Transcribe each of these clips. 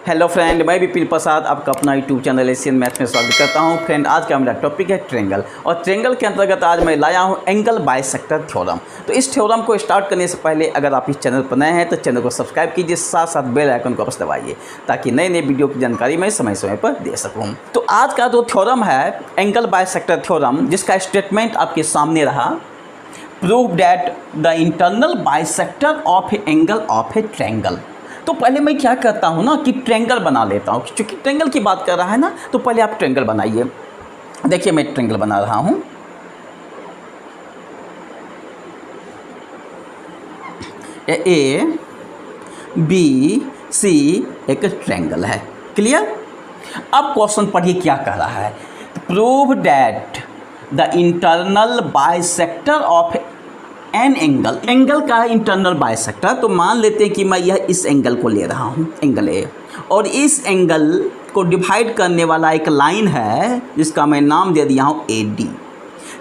Hello friend, मैं विपिन प्रसाद आपका अपना यूट्यूब चैनल एशियन मैथ में स्वागत करता हूं। फ्रेंड, आज का मेरा टॉपिक है ट्रेंगल, और ट्रेंगल के अंतर्गत आज मैं लाया हूं एंगल बाइसेक्टर थ्योरम। तो इस थ्योरम को स्टार्ट करने से पहले अगर आप इस चैनल पर नए हैं तो चैनल को सब्सक्राइब कीजिए, साथ साथ बेल आइकन को अवश्य दबाइए ताकि नए नए वीडियो की जानकारी मैं समय समय पर दे सकूँ। तो आज का जो थ्योरम है एंगल बाइसेक्टर थ्योरम, जिसका स्टेटमेंट आपके सामने रहा, prove that the internal bisector of A angle of a triangle. तो पहले मैं क्या करता हूँ ना कि ट्रेंगल बना लेता हूँ, क्योंकि ट्रेंगल की बात कर रहा है ना, तो पहले आप ट्रेंगल बनाइए। देखिए मैं ट्रेंगल बना रहा हूँ। ए बी सी एक ट्रेंगल है, क्लियर। अब क्वेश्चन पढ़िए क्या कह रहा है, prove that the internal bisector of an angle का इंटरनल बाइसेक्टर। तो मान लेते हैं कि मैं यह इस एंगल को ले रहा हूँ, एंगल ए, और इस एंगल को डिवाइड करने वाला एक लाइन है जिसका मैं नाम दे दिया हूँ ए डी।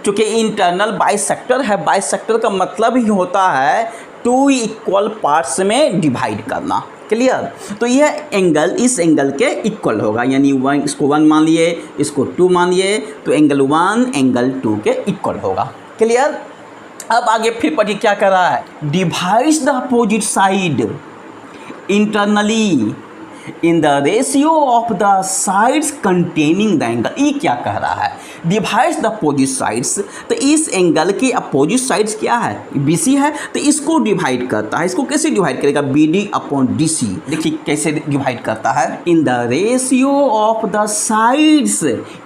चूँकि इंटरनल बाइसेक्टर है, बाइसेक्टर का मतलब ही होता है टू इक्वल पार्ट्स में डिवाइड करना, क्लियर। तो यह एंगल इस एंगल के इक्वल होगा, यानी इसको 1 मान लिए, इसको 2 मानिए, तो एंगल 1 एंगल 2 के इक्वल होगा, क्लियर। अब आगे फिर पढ़िए क्या कर रहा है, divides the opposite side internally in the ratio of the sides containing the angle. ये क्या कह रहा है, डिवाइड्स द अपोजिट साइड्स। तो इस एंगल के अपोजिट साइड्स क्या है, BC है, तो इसको डिवाइड करता है। इसको कैसे डिवाइड करेगा, BD अपॉन DC। देखिए कैसे डिवाइड करता है, in the ratio of the sides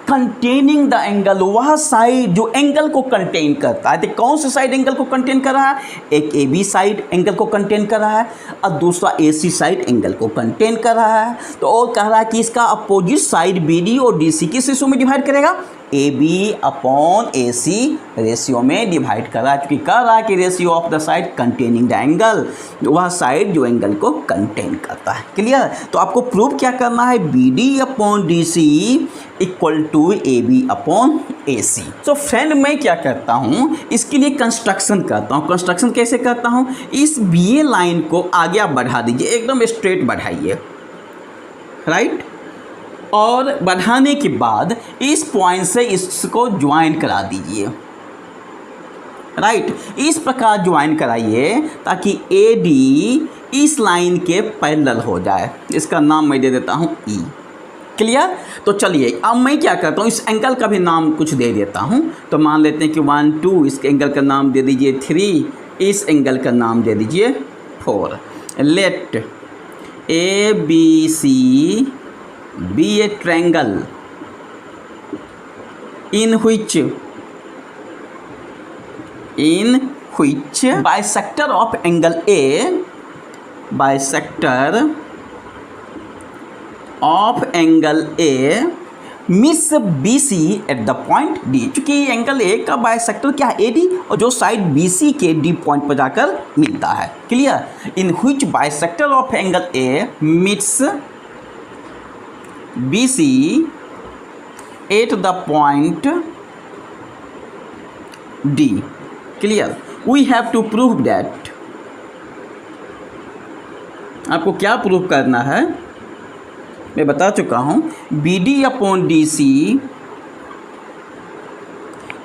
containing the angle. वह साइड जो एंगल को कंटेन करता है, तो कौन सा साइड एंगल को कंटेन कर रहा है, एक AB साइड एंगल को कंटेन कर रहा है और दूसरा AC साइड एंगल को कंटेन कर रहा है। तो और कह रहा है कि इसका अपोजिट साइड BD और DC किस रेशियो में डिवाइड करेगा, AB अपॉन AC रेशियो में डिवाइड कर रहा है, क्योंकि कह रहा है कि ratio of the side containing the angle, वह साइड जो एंगल को कंटेन करता है, क्लियर। तो आपको प्रूव क्या करना है, BD upon DC equal to AB upon AC। तो फ्रेंड मैं क्या करता हूँ, इसके लिए कंस्ट्रक्शन करता हूँ। कंस्ट्रक्शन कैसे करता हूँ, इस BA लाइन को आगे आप बढ़ा दीजिए, एकदम स्ट्रेट बढ़ाइए, राइट। और बढ़ाने के बाद इस पॉइंट से इसको ज्वाइन करा दीजिए, राइट। इस प्रकार ज्वाइन कराइए ताकि AD इस लाइन के पैरेलल हो जाए। इसका नाम मैं दे देता हूँ E, क्लियर। तो चलिए अब मैं क्या करता हूँ, इस एंगल का भी नाम कुछ दे देता हूँ। तो मान लेते हैं कि 1 2, इस एंगल का नाम दे दीजिए 3, इस एंगल का नाम दे दीजिए 4। Let ABC be a triangle in which bisector of angle A meets BC at the point D। चूँकि एंगल A का बाइसेक्टर क्या है, AD, और जो साइड BC के D पॉइंट पर जाकर मिलता है, clear. In which bisector of angle A meets BC at the point D, clear। We have to prove that। आपको क्या प्रूव करना है, मैं बता चुका हूँ, BD upon DC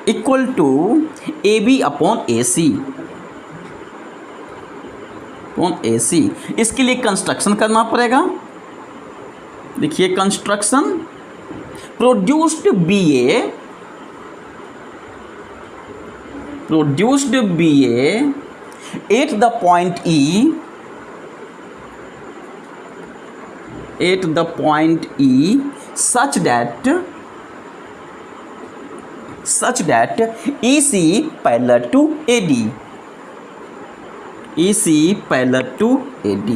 equal to AB upon AC। इसके लिए कंस्ट्रक्शन करना पड़ेगा। देखिए construction, produced BA at the point E such that EC parallel to AD,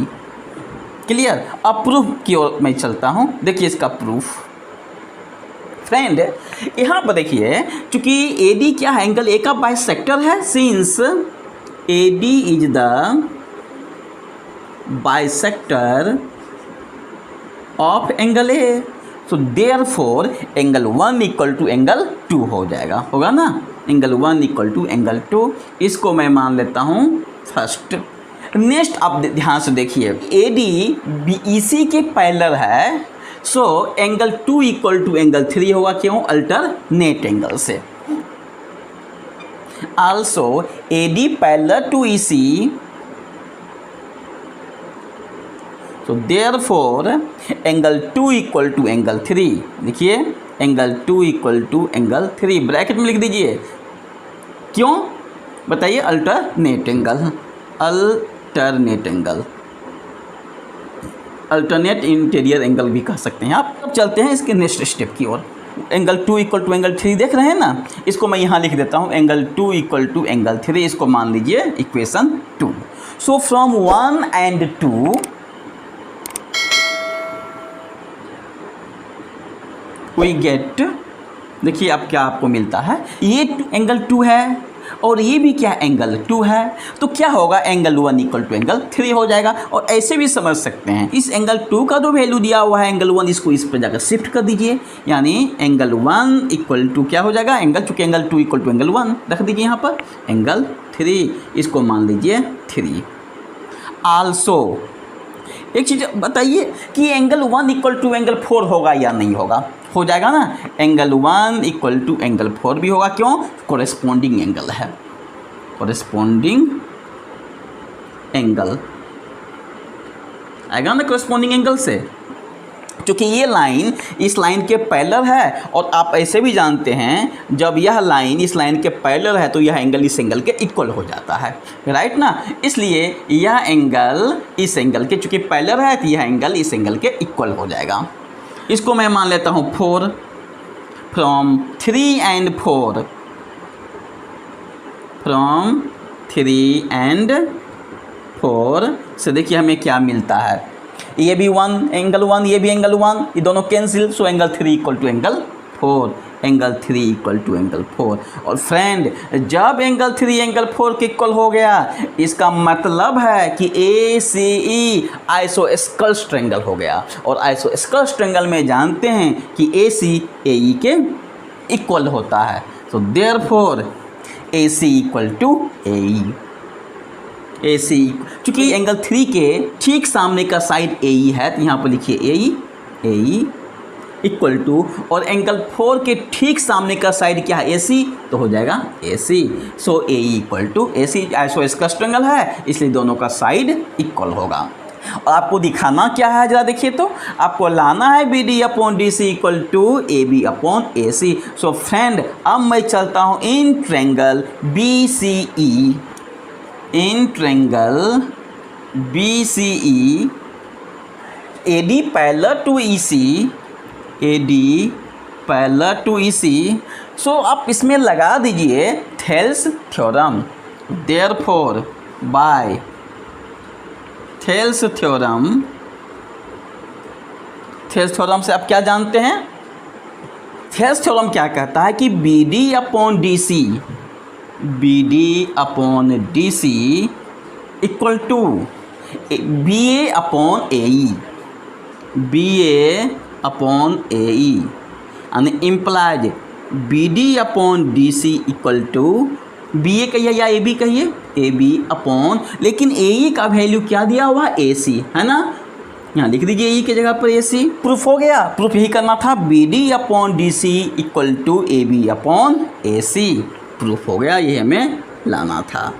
clear. अब प्रूफ की ओर मैं चलता हूँ। देखिए इसका प्रूफ, फ्रेंड यहाँ पर देखिए, चूँकि AD क्या है, एंगल A का बाइसेक्टर है, since AD is the bisector of angle A, so therefore angle 1 equal to angle 2 हो जाएगा, होगा ना, एंगल 1 इक्वल टू एंगल 2। इसको मैं मान लेता हूँ फर्स्ट। नेक्स्ट आप ध्यान से देखिए, ए डी बी ई सी के पैरेलल है, so angle 2 equal to angle 3 होगा, क्यों? अल्टरनेट एंगल से। Also A D parallel to E C, so therefore angle 2 equal to angle 3, देखिए angle 2 equal to angle 3 bracket में लिख दीजिए, क्यों बताइए? Alternate angle, alternate angle, alternate interior angle भी कह सकते हैं आप। अब चलते हैं इसके नेक्स्ट स्टेप की ओर। एंगल 2 इक्वल टू एंगल 3 देख रहे हैं ना, इसको मैं यहाँ लिख देता हूँ, एंगल 2 इक्वल टू एंगल 3, इसको मान लीजिए equation 2। So from 1 and 2 we get, देखिए अब क्या आपको मिलता है, ये एंगल 2 है और ये भी क्या एंगल 2 है, तो क्या होगा? एंगल 1 इक्वल टू एंगल 3 हो जाएगा। और ऐसे भी समझ सकते हैं, इस एंगल 2 का जो वैल्यू दिया हुआ है एंगल 1, इसको इस पर जाकर शिफ्ट कर दीजिए, यानी एंगल 1 इक्वल टू क्या हो जाएगा? एंगल, चूँकि एंगल 2 इक्वल टू एंगल 1 रख दीजिए यहाँ पर, एंगल 3, इसको मान लीजिए 3। आल्सो एक चीज़ बताइए कि एंगल 1 इक्वल टू एंगल 4 होगा या नहीं होगा? हो जाएगा ना, एंगल 1 इक्वल टू एंगल 4 भी होगा, क्यों? कोरेस्पॉन्डिंग एंगल है, कोरेस्पॉन्डिंग एंगल आएगा ना कोरेस्पॉन्डिंग एंगल से, क्योंकि ये लाइन इस लाइन के पैरेलल है। और आप ऐसे भी जानते हैं, जब यह लाइन इस लाइन के पैरेलल है तो यह एंगल इस एंगल के इक्वल हो जाता है, राइट ना। इसलिए यह एंगल इस एंगल के चूँकि पैरेलल है तो यह एंगल इस एंगल के इक्वल हो जाएगा। इसको मैं मान लेता हूँ 4, फ्रॉम 3 and 4, फ्रॉम 3 and 4 से देखिए हमें क्या मिलता है, ये भी 1 एंगल 1, ये भी एंगल 1, ये दोनों cancel, so angle 3 equal to angle 4, angle 3 equal to angle 4। और फ्रेंड, जब एंगल 3 एंगल 4 के इक्वल हो गया, इसका मतलब है कि ए सी ई आइसोस्केल ट्रायंगल हो गया। और आइसोस्केल ट्रायंगल में जानते हैं कि ए सी ए ई के इक्वल होता है, so therefore A C equal to A E. A C, चूँकि एंगल 3 के ठीक सामने का साइड ए ई है, तो यहाँ पर लिखिए ए ई इक्वल टू, और एंगल 4 के ठीक सामने का साइड क्या है? ए सी, तो हो जाएगा A C. So A E equal to A C, आइसोस्केल ट्रायंगल है इसलिए दोनों का साइड इक्वल होगा। और आपको दिखाना क्या है, जरा देखिए, तो आपको लाना है B D upon D C equal to A B upon A C. So friend, अब मैं चलता हूँ in triangle B C E, in triangle B C E, A D parallel to E C, A D parallel to E C. So आप इसमें लगा दीजिए Thales theorem, therefore by Thales theorem, Thales theorem से आप क्या जानते हैं? Thales theorem क्या कहता है कि B D upon D C, B D upon D C equal to B A upon A E, B A upon A E, यानी implies B D upon D C equal to B A कहिए या A B कहिए, ए B upon, लेकिन ए ई का value क्या दिया हुआ? ए सी, है ना, यहाँ लिख दीजिए ई की जगह पर ए सी। प्रूफ हो गया, प्रूफ यही करना था, B D upon D C equal to A B upon A C. Proof हो गया, ये हमें लाना था।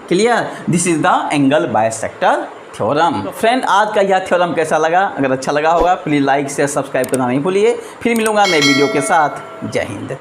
Clear? This is the angle bisector theorem. तो फ्रेंड, आज का यह थ्योरम कैसा लगा? अगर अच्छा लगा होगा प्लीज़ लाइक शेयर सब्सक्राइब करना नहीं भूलिए। फिर मिलूंगा नए वीडियो के साथ। जय हिंद।